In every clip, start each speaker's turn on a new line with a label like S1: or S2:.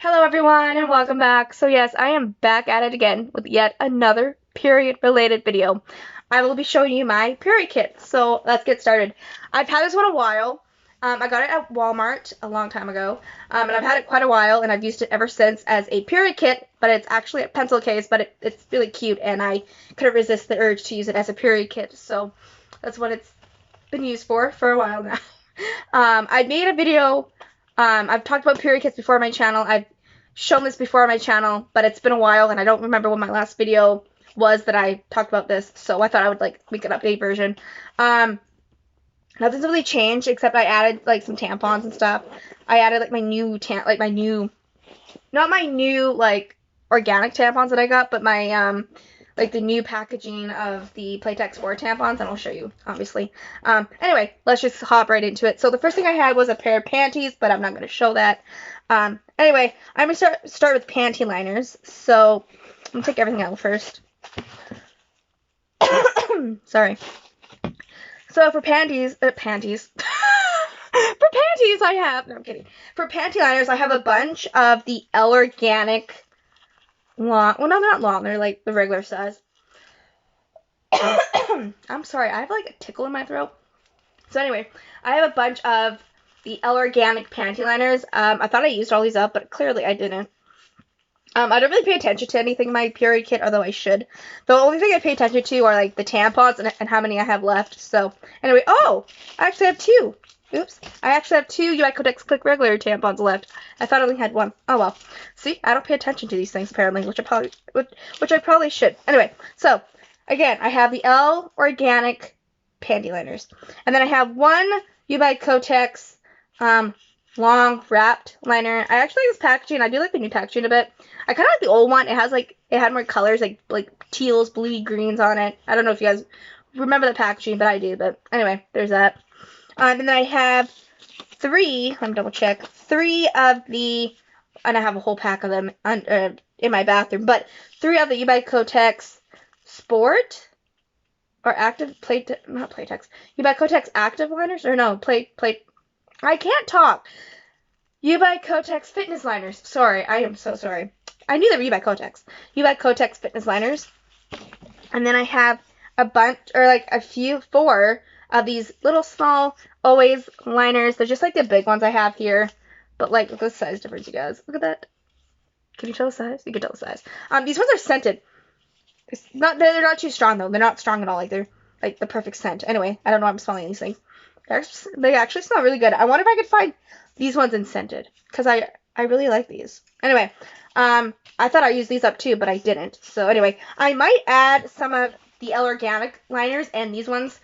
S1: Hello everyone and welcome back. So yes, I am back at it again with yet another period related video. I will be showing you my period kit. So let's get started. I've had this one a while. I got it at Walmart a long time ago. And I've had it quite a while and I've used it ever since as a period kit, but it's actually a pencil case, but it's really cute and I couldn't resist the urge to use it as a period kit. So that's what it's been used for a while now. I made a video. I've talked about period kits before on my channel. I've shown this before on my channel, but it's been a while and I don't remember when my last video was that I talked about this, so I thought I would make an update version. Nothing's really changed except I added some tampons and stuff. I added not my new organic tampons that I got, but my the new packaging of the Playtex Sport tampons, and I'll show you, obviously. Anyway, let's just hop right into it. So the first thing I had was a pair of panties, but I'm not going to show that. Anyway, I'm going to start with panty liners. So I'm going to take everything out first. Sorry. So for panties, for panties I have, no, I'm kidding. For panty liners, I have a bunch of the L Organic long, well, no, they're not long, they're like the regular size. I'm sorry, I have a tickle in my throat. So anyway, I have a bunch of the L Organic panty liners. I thought I used all these up, but clearly I didn't. I don't really pay attention to anything in my period kit, although I should. The only thing I pay attention to are the tampons and how many I have left. So anyway, oh, I actually have two. Oops. I actually have two UI Kotex Click regular tampons left. I thought I only had one. Oh well. See, I don't pay attention to these things apparently, which I probably should. Anyway, so again, I have the L Organic panty liners, and then I have one UI Kotex long wrapped liner. I actually like this packaging. I do like the new packaging a bit. I kind of like the old one. It has it had more colors, like teals, bluey greens on it. I don't know if you guys remember the packaging, but I do. But anyway, there's that. And then I have three. Let me double check. Three of the, and I have a whole pack of them in my bathroom. But three of the UI Kotex Sport or Active Play, not Playtex. UI Kotex Active liners or no Play. I can't talk. UI Kotex Fitness liners. Sorry, I am so sorry. I knew they were UI Kotex. UI Kotex Fitness liners. And then I have a bunch, or four of these little small Always liners. They're just like the big ones I have here. But look at the size difference, you guys. Look at that. Can you tell the size? You can tell the size. These ones are scented. They're not too strong though. They're not strong at all. They're the perfect scent. Anyway, I don't know why I'm smelling these things. They actually smell really good. I wonder if I could find these ones in scented, because I really like these. Anyway, I thought I used these up too, but I didn't. So anyway, I might add some of the L Organic liners and these ones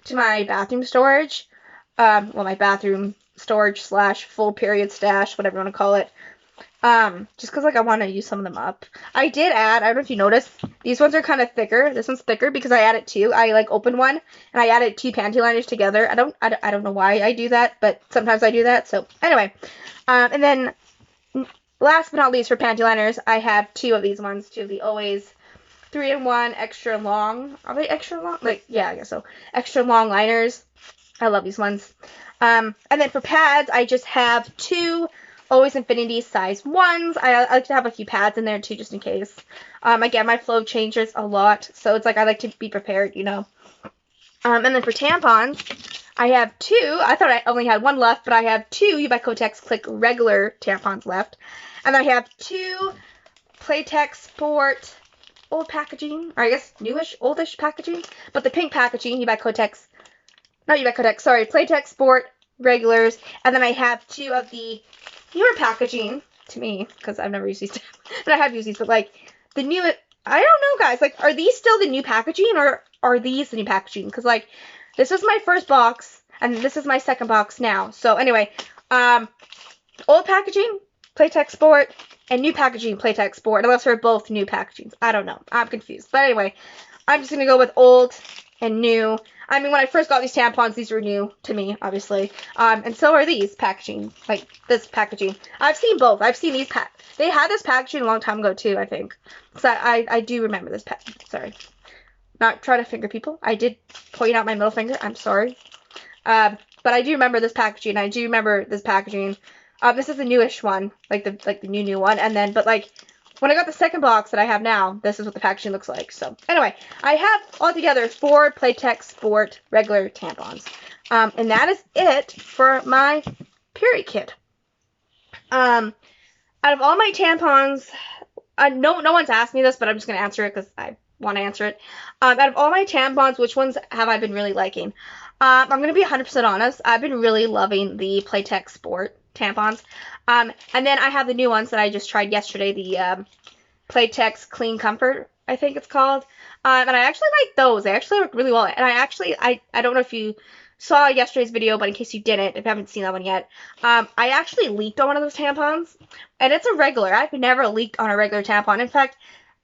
S1: to my bathroom storage. Well, my bathroom storage / full period stash, whatever you want to call it. Just because I want to use some of them up. I did add, I don't know if you noticed, these ones are kind of thicker. This one's thicker because I added two. I opened one and I added two panty liners together. I don't know why I do that, but sometimes I do that. So anyway, and then last but not least for panty liners, I have two of these ones, two of the Always 3-in-1 extra long. Are they extra long? Yeah, I guess so. Extra long liners. I love these ones. And then for pads, I just have two Always Infinity size 1s. I like to have a few pads in there too, just in case. Again, my flow changes a lot, so it's I like to be prepared, you know. And then for tampons, I have two. I thought I only had one left, but I have two UI Kotex Click regular tampons left. And I have two Playtex Sport old packaging, or I guess newish, oldish packaging, but the pink packaging, UI Kotex, not UI Kotex, sorry, Playtex Sport regulars. And then I have two of the newer packaging to me, because I've never used these, but I have used these, but the new, I don't know, guys, are these still the new packaging, or are these the new packaging? Because this is my first box and this is my second box now. So anyway, old packaging, Playtex Sport, and new packaging, Playtex Sport, unless they're both new packagings. I don't know, I'm confused, but anyway, I'm just gonna go with old and new. I mean, when I first got these tampons, these were new to me, obviously. And so are these packaging, this packaging. I've seen both. I've seen these they had this packaging a long time ago too, I think. So I do remember this sorry. Not trying to finger people. I did point out my middle finger. I'm sorry. But I do remember this packaging. I do remember this packaging. This is the newish one, like the new one. And then, but like, when I got the second box that I have now, this is what the packaging looks like. So anyway, I have altogether 4 Playtex Sport regular tampons. And that is it for my period kit. Out of all my tampons, no one's asked me this, but I'm just going to answer it because I want to answer it. Out of all my tampons, which ones have I been really liking? I'm going to be 100% honest. I've been really loving the Playtex Sport tampons. And then I have the new ones that I just tried yesterday, the Playtex Clean Comfort, I think it's called. And I actually like those. They actually work really well. And I don't know if you saw yesterday's video, but in case you didn't, if you haven't seen that one yet, I actually leaked on one of those tampons. And it's a regular. I've never leaked on a regular tampon. In fact,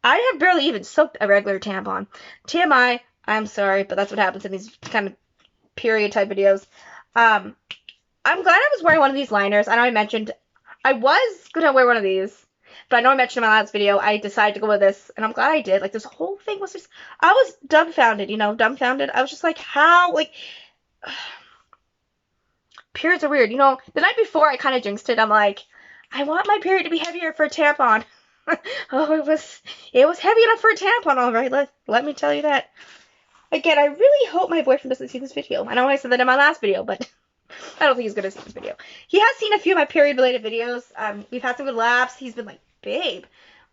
S1: I have barely even soaked a regular tampon. TMI, I'm sorry, but that's what happens in these kind of period type videos. I'm glad I was wearing one of these liners. I know I mentioned I was going to wear one of these, but I know I mentioned in my last video, I decided to go with this, and I'm glad I did. Like, this whole thing was just, I was dumbfounded, dumbfounded. I was just like, how, like, periods are weird. The night before, I kind of jinxed it. I'm like, I want my period to be heavier for a tampon. Oh, it was heavy enough for a tampon, all right. Let me tell you that. Again, I really hope my boyfriend doesn't see this video. I know I said that in my last video, but I don't think he's going to see this video. He has seen a few of my period-related videos. We've had some good laughs. He's been like, babe,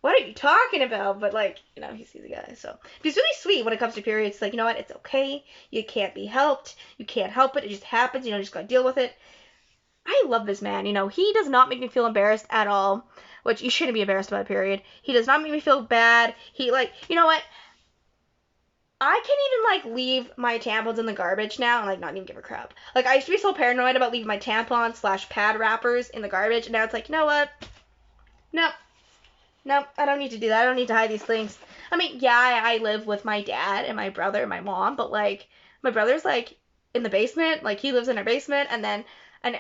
S1: what are you talking about? But, like, he sees the guy. So he's really sweet when it comes to periods. Like, you know what? It's okay. You can't be helped. You can't help it. It just happens. You just got to deal with it. I love this man. He does not make me feel embarrassed at all, which you shouldn't be embarrassed about a period. He does not make me feel bad. He, like, you know what? I can even, like, leave my tampons in the garbage now and, like, not even give a crap. Like, I used to be so paranoid about leaving my tampons / pad wrappers in the garbage, and now it's like, you know what? Nope, I don't need to do that. I don't need to hide these things. I mean, yeah, I live with my dad and my brother and my mom, but, like, my brother's, like, in the basement. Like, he lives in our basement, and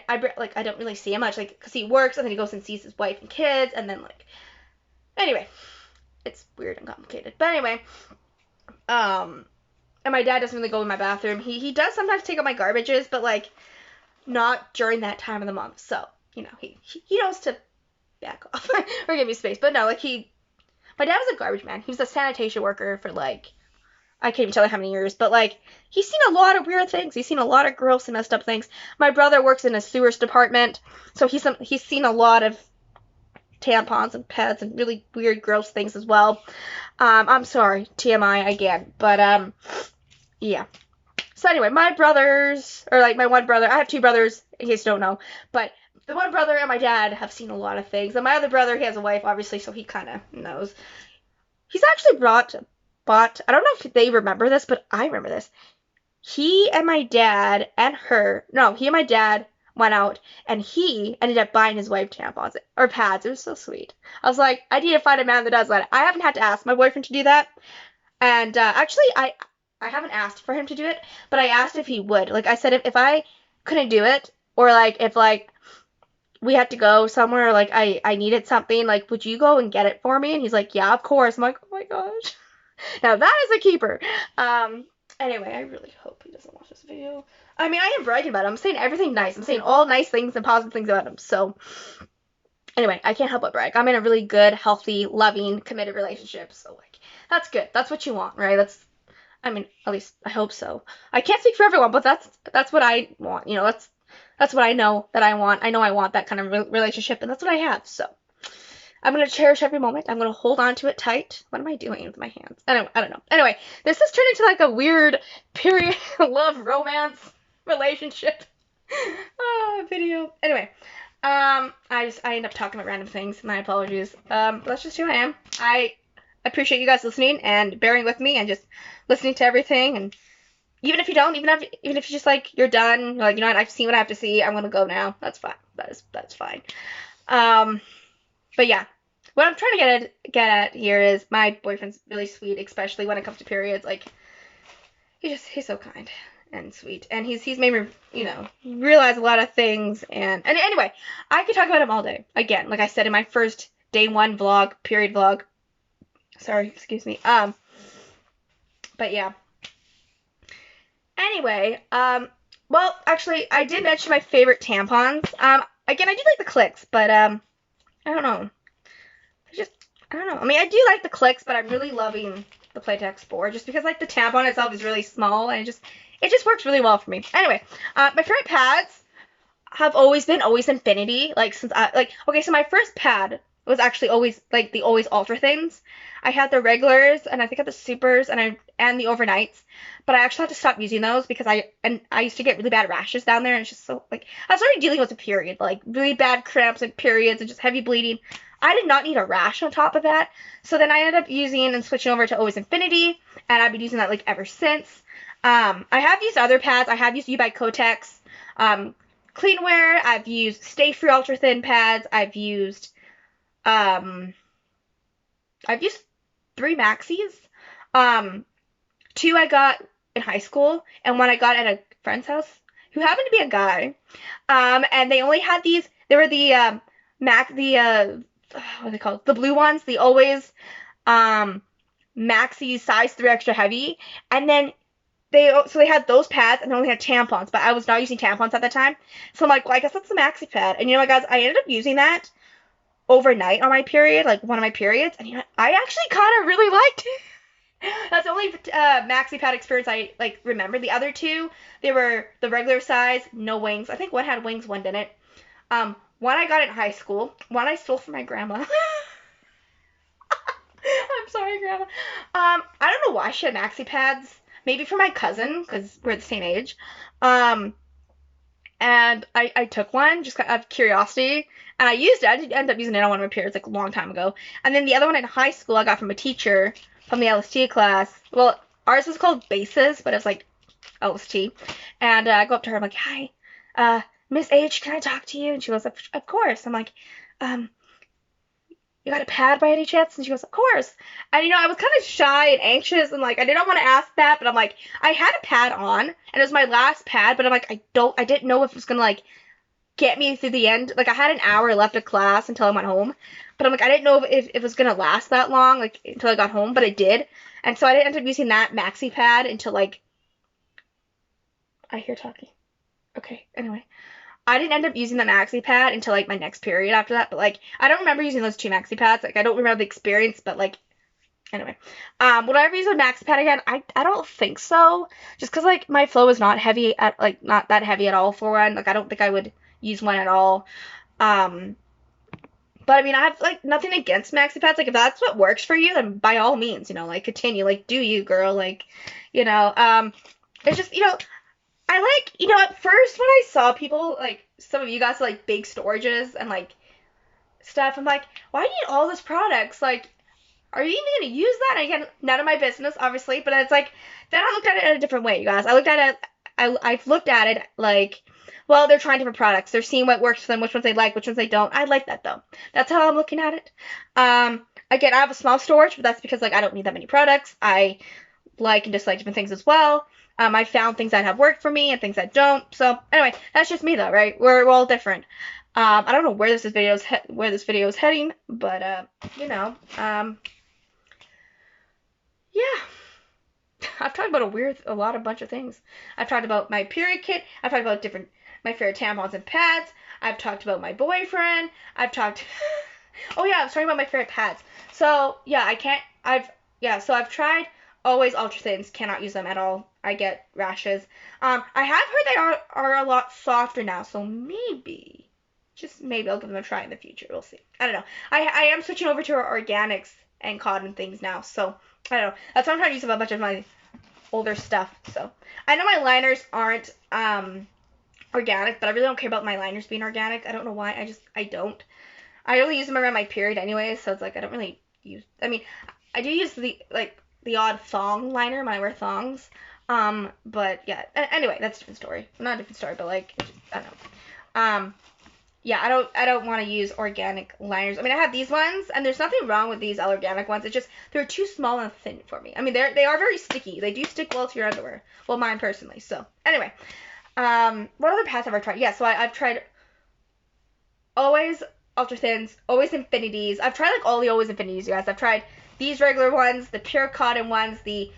S1: I don't really see him much, like, because he works, and then he goes and sees his wife and kids, and then, like, anyway, it's weird and complicated. But anyway, and my dad doesn't really go in my bathroom. He does sometimes take out my garbages, but, like, not during that time of the month. So, he knows to back off or give me space. But no, like, my dad was a garbage man. He was a sanitation worker for, like, I can't even tell you how many years, but, like, he's seen a lot of weird things. He's seen a lot of gross and messed up things. My brother works in a sewers department, so he's seen a lot of tampons and pads and really weird, gross things as well. I'm sorry, TMI again, but, yeah. So anyway, my brothers, or, like, my one brother, I have 2 brothers, in case you don't know, but the one brother and my dad have seen a lot of things, and my other brother, he has a wife, obviously, so he kind of knows. He's actually bought, I don't know if they remember this, but I remember this. He and my dad went out, and he ended up buying his wife tampons or pads. It was so sweet. I was like, I need to find a man that does that. I haven't had to ask my boyfriend to do that, and actually, I haven't asked for him to do it, but I asked if he would. Like, I said, if I couldn't do it, or, like, if, like, we had to go somewhere, like, I needed something, like, would you go and get it for me? And he's like, yeah, of course. I'm like, oh my gosh. Now that is a keeper. Anyway, I really hope he doesn't watch this video. I mean, I am bragging about him. I'm saying everything nice. I'm saying all nice things and positive things about him. So, anyway, I can't help but brag. I'm in a really good, healthy, loving, committed relationship. So, like, that's good. That's what you want, right? At least I hope so. I can't speak for everyone, but that's what I want. That's what I know that I want. I know I want that kind of relationship, and that's what I have. So, I'm going to cherish every moment. I'm going to hold on to it tight. What am I doing with my hands? I don't know. Anyway, this has turned into, like, a weird period love romance relationship video. Anyway, I end up talking about random things. My apologies. That's just who I am. I appreciate you guys listening and bearing with me and just listening to everything. And even if you don't, even if you're just like, you're done, you're like, you know what, I've seen what I have to see. I'm going to go now. That's fine. That's fine. But yeah, what I'm trying to get at here is my boyfriend's really sweet, especially when it comes to periods. Like, he's so kind and sweet, and he's made me, realize a lot of things. And anyway, I could talk about him all day. Again, like I said in my first day 1 vlog, period vlog. Sorry, excuse me. But yeah. Anyway, well, actually, I did mention my favorite tampons. Again, I do like the clicks, but I don't know. Just I don't know. I mean, I do like the clicks, but I'm really loving the Playtex Sport just because like the tampon itself is really small and it just works really well for me. Anyway, my favorite pads have always Infinity. Like since I like okay, so my first pad was actually always like the Always Ultra thins. I had the regulars and I think I had the supers and the overnights, but I actually had to stop using those because I used to get really bad rashes down there and it's just so like I was already dealing with a period, like really bad cramps and periods and just heavy bleeding. I did not need a rash on top of that. So then I ended up using and switching over to Always Infinity and I've been using that like ever since. I have used other pads. I have used U by Kotex. Cleanwear. I've used Stay Free Ultra Thin pads. Um, I've used 3 maxis. 2 I got in high school, and 1 I got at a friend's house who happened to be a guy. And they only had these. They were the what are they called? The blue ones. The Always maxi size 3 extra heavy, and then they had those pads and they only had tampons, but I was not using tampons at the time. So I'm like, well, I guess that's the maxi pad. And you know what, guys, I ended up using that overnight on my period, like one of my periods, and you know, I actually kind of really liked it. That's the only maxi pad experience I like remember. The other 2, they were the regular size, no wings. I think one had wings, one didn't. One I got in high school. One I stole from my grandma. I'm sorry, grandma. I don't know why she had maxi pads. Maybe for my cousin, because we're the same age. And I took one just out of curiosity, and I used it. I did end up using it on one of my periods like a long time ago. And then the other one in high school I got from a teacher from the LST class. Well, ours was called Basis, but it's like LST. And I go up to her, I'm like, hi, Miss H, can I talk to you? And she goes, of course. I'm like, you got a pad by any chance? And she goes, of course. And, you know, I was kind of shy and anxious and, like, I didn't want to ask that, but I'm like, I had a pad on, and it was my last pad, but I'm like, I didn't know if it was going to, like, get me through the end. Like, I had an hour left of class until I went home, but I'm like, I didn't know if it was going to last that long, like, until I got home, but it did. And so I didn't end up using that maxi pad until, like, I hear talking. Okay, anyway. I didn't end up using the maxi pad until like my next period after that, but like I don't remember using those 2 maxi pads. Like I don't remember the experience, but like anyway. Would I ever use a maxi pad again? I don't think so. Just cause like my flow is not heavy at like not that heavy at all for one. Like I don't think I would use one at all. But I mean I have like nothing against maxi pads. Like if that's what works for you, then by all means, you know, like continue. Like do you, girl, like, you know, it's just, you know, I like, you know, at first when I saw people, like, some of you guys, like, big storages and, like, stuff, I'm like, why do you need all those products? Like, are you even going to use that? And again, none of my business, obviously, but it's like, then I looked at it in a different way, you guys. I looked at it, I've looked at it, like, well, they're trying different products. They're seeing what works for them, which ones they like, which ones they don't. I like that, though. That's how I'm looking at it. Again, I have a small storage, but that's because, like, I don't need that many products. I like and dislike different things as well. I found things that have worked for me and things that don't. So anyway, that's just me though, right? We're all different. I don't know where this video is heading, but you know, yeah. I've talked about a bunch of things. I've talked about my period kit. I've talked about my favorite tampons and pads. I've talked about my boyfriend. Oh yeah, I was talking about my favorite pads. So yeah, so I've tried Always Ultra Thins. Cannot use them at all. I get rashes. I have heard they are a lot softer now, so maybe, just maybe, I'll give them a try in the future. We'll see. I don't know. I am switching over to organics and cotton things now, so I don't know. That's why I'm trying to use up a bunch of my older stuff. So I know my liners aren't organic, but I really don't care about my liners being organic. I don't know why. I don't. I only use them around my period anyway, so it's like I don't really use. I mean, I do use the odd thong liner when I wear thongs. But yeah. Anyway, that's a different story. Not a different story, but like I don't know. Yeah, I don't want to use organic liners. I mean, I have these ones, and there's nothing wrong with these organic ones. It's just they're too small and thin for me. I mean, they are very sticky. They do stick well to your underwear. Well, mine personally. So anyway, what other pads have I tried? Yeah, so I've tried Always Ultra Thins, Always Infinities. I've tried like all the Always Infinities, you guys. I've tried these regular ones, the pure cotton ones, the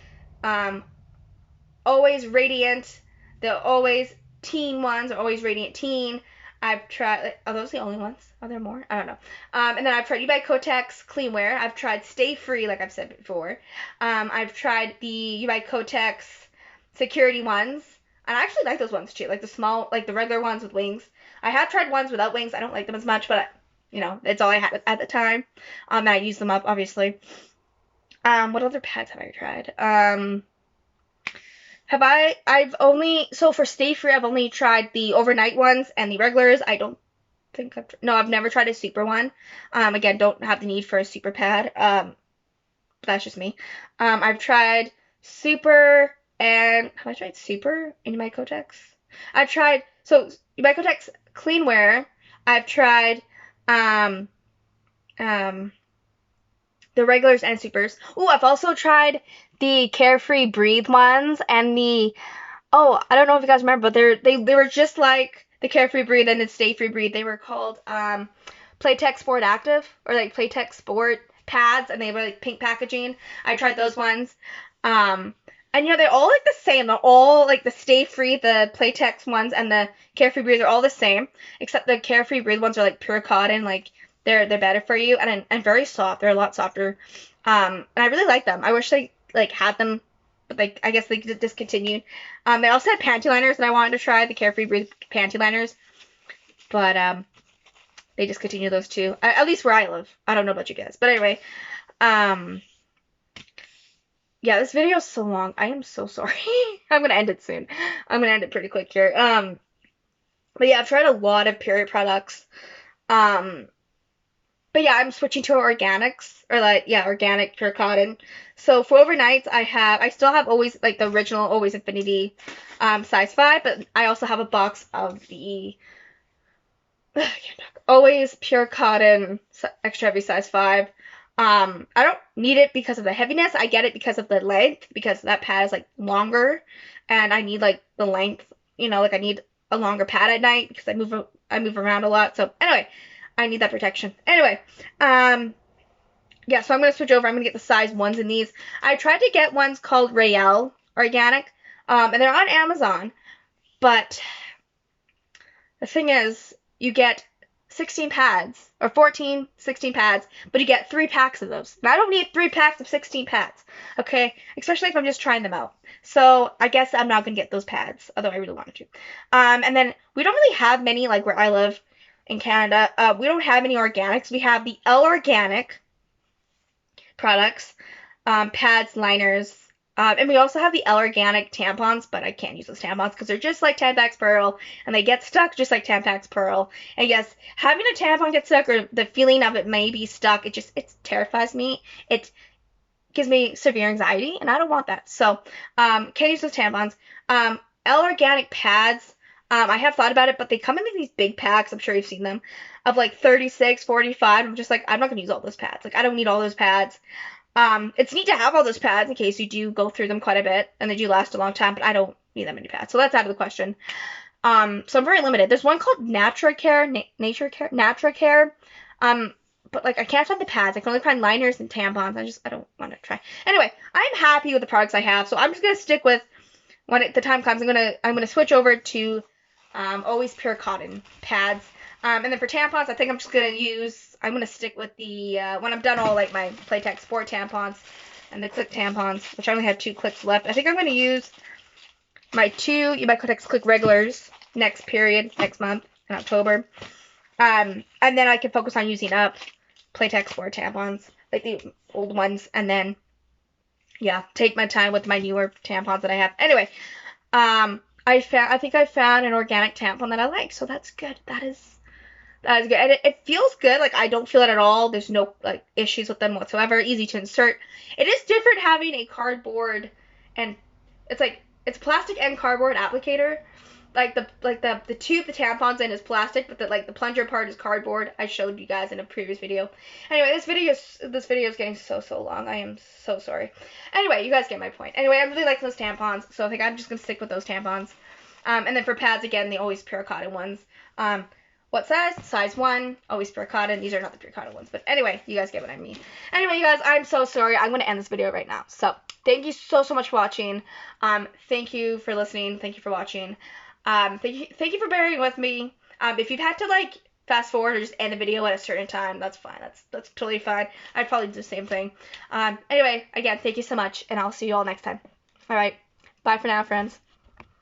S1: Always Radiant, the Always Teen ones, or Always Radiant Teen. I've tried, are those the only ones? Are there more? I don't know. And then I've tried Ubike Kotex Cleanwear. I've tried Stay Free, like I've said before. I've tried the Ubike Kotex Security ones. And I actually like those ones too, like the small, like the regular ones with wings. I have tried ones without wings. I don't like them as much, but you know, it's all I had at the time. And I used them up, obviously. What other pads have I tried? So for Stay Free, I've only tried the overnight ones and the regulars. I don't think I've never tried a super one. Again, don't have the need for a super pad. That's just me. I've tried super and, have I tried super in my Kotex? I've tried, so my Kotex Cleanwear, I've tried, the regulars and supers. Ooh, I've also tried the Carefree Breathe ones and I don't know if you guys remember, but they were just like the Carefree Breathe and the Stay Free Breathe. They were called Playtex Sport Active, or like Playtex Sport pads, and they were like pink packaging. I tried those ones. And you know, they're all like the same. They're all like the Stay Free, the Playtex ones, and the Carefree Breathe are all the same, except the Carefree Breathe ones are like pure cotton, like they're better for you and very soft. They're a lot softer. And I really like them. I wish they like had them, but like I guess they discontinued. They also had panty liners, and I wanted to try the Carefree Breathe panty liners, but they discontinued those too. At least where I live. I don't know about you guys, but anyway, yeah, this video is so long. I am so sorry. I'm gonna end it soon. I'm gonna end it pretty quick here. But yeah, I've tried a lot of period products. But yeah, I'm switching to organics, or like, yeah, organic pure cotton. So for overnights, I still have always, like the original Always Infinity size 5, but I also have a box of the Always Pure Cotton extra heavy size 5. I don't need it because of the heaviness. I get it because of the length, because that pad is like longer, and I need like the length, you know, like I need a longer pad at night because I move around a lot. So anyway, I need that protection. Anyway, yeah, so I'm going to switch over. I'm going to get the size 1s in these. I tried to get ones called Raelle Organic, and they're on Amazon, but the thing is, you get 16 pads, or 14, 16 pads, but you get 3 packs of those. And I don't need 3 packs of 16 pads, okay? Especially if I'm just trying them out. So I guess I'm not going to get those pads, although I really wanted to. And then we don't really have many, like where I live in Canada, we don't have any organics. We have the L Organic products, pads, liners, and we also have the L Organic tampons, but I can't use those tampons because they're just like Tampax Pearl, and they get stuck just like Tampax Pearl. And yes, having a tampon get stuck, or the feeling of it may be stuck, it terrifies me. It gives me severe anxiety, and I don't want that. So, can't use those tampons. L Organic pads, I have thought about it, but they come in these big packs, I'm sure you've seen them, of like 36, 45. I'm just like, I'm not going to use all those pads. Like, I don't need all those pads. It's neat to have all those pads in case you do go through them quite a bit, and they do last a long time, but I don't need that many pads. So that's out of the question. So I'm very limited. There's one called NatraCare, but like I can't find the pads. I can only find liners and tampons. I don't want to try. Anyway, I'm happy with the products I have, so I'm just going to stick with, when the time comes, I'm gonna switch over to Always Pure Cotton pads. And then for tampons, I think I'm going to stick with the, when I'm done all like my Playtex Sport tampons and the Click tampons, which I only have 2 clicks left. I think I'm going to use my 2 Ubike Kotex Click regulars next month in October. And then I can focus on using up Playtex Sport tampons, like the old ones, and then, yeah, take my time with my newer tampons that I have. Anyway, I think I found an organic tampon that I like, so that's good. That is good. And it feels good. Like, I don't feel it at all. There's no, like, issues with them whatsoever. Easy to insert. It is different having a cardboard, and it's plastic and cardboard applicator. Like, the tube the tampon's in is plastic, but the plunger part is cardboard. I showed you guys in a previous video. Anyway, this video is getting so long. I am so sorry. Anyway, you guys get my point. Anyway, I really like those tampons, so I think I'm just going to stick with those tampons. And then for pads, again, the Always Pure Cotton ones. What size? Size 1, Always Pure Cotton. These are not the Pure Cotton ones, but anyway, you guys get what I mean. Anyway, you guys, I'm so sorry. I'm going to end this video right now. So, thank you so much for watching. Thank you for listening. Thank you for watching. Thank you for bearing with me. If you've had to like fast forward or just end the video at a certain time, that's fine. That's totally fine. I'd probably do the same thing. Anyway, again, thank you so much, and I'll see you all next time. All right, bye for now, friends.